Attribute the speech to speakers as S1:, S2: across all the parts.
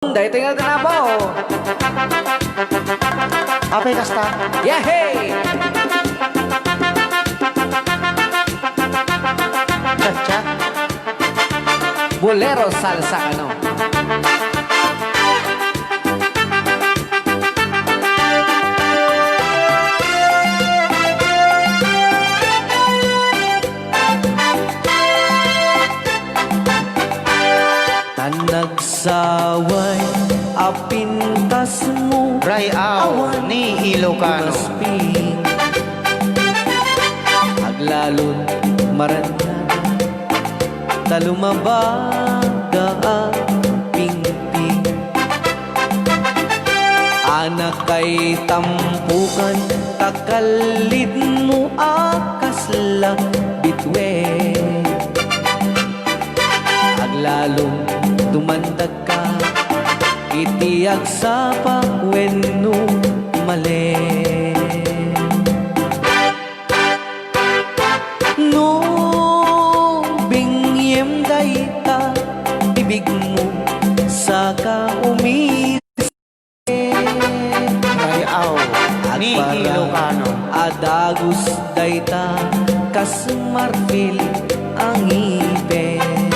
S1: Dahil tinggal kenapa?
S2: Apa yang kasta?
S1: Yeay!
S2: Caca.
S1: Bolero salsa ano?
S3: Nagsaway apintas mo
S2: Rayaw ni Ilocano.
S3: Masping aglalon maranyan talumabaga pingping anak kay tampukan takalid mo akasla bitwen aglalon tumandag ka itiyag sa pagweno mali no bingyem dayta bibig mo sa kaumis
S2: Rayaw ni Ilocano.
S3: adagos dayta kas marfil ang ipin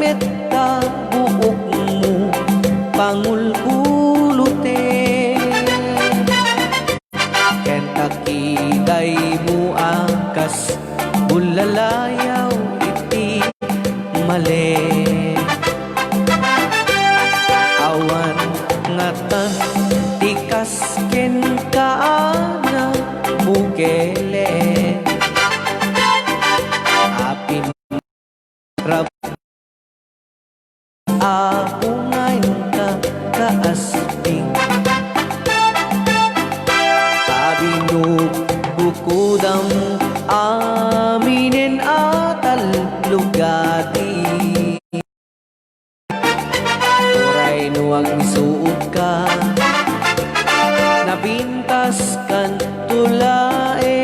S3: metta buok mo pangulkulute Kentucky day mo angkas bulalayaw iti mali awan ngatan tikas ken kaana bukele apin rab apungain ka kaasping Tabinug bukudam aminin atal lugati Oray nuwag misuot ka nabintas kan tulae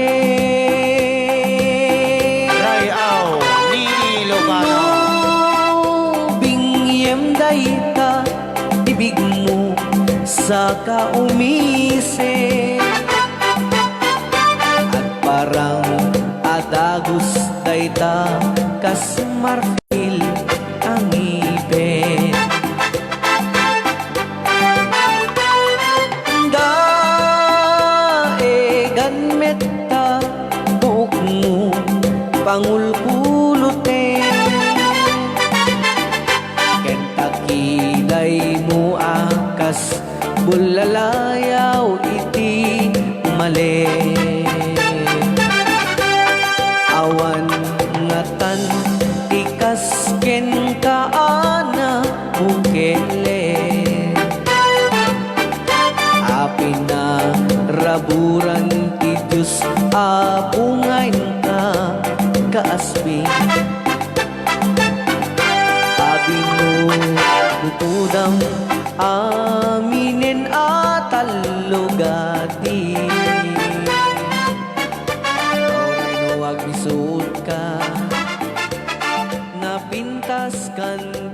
S2: Rayaw ni Ilocano.
S3: Dayta bibig mo sa kaumise at parang adagos dayta kas marfil ang ipin daegan metta buok mo pangulkulute kilay mo akas bulalayaw iti mali awan ngatan ikas ken kaana bukele api na raburan ti Diyos apungain ka kaasping bukudam aminin atal lugati Oray no wag misuot ka napintas kan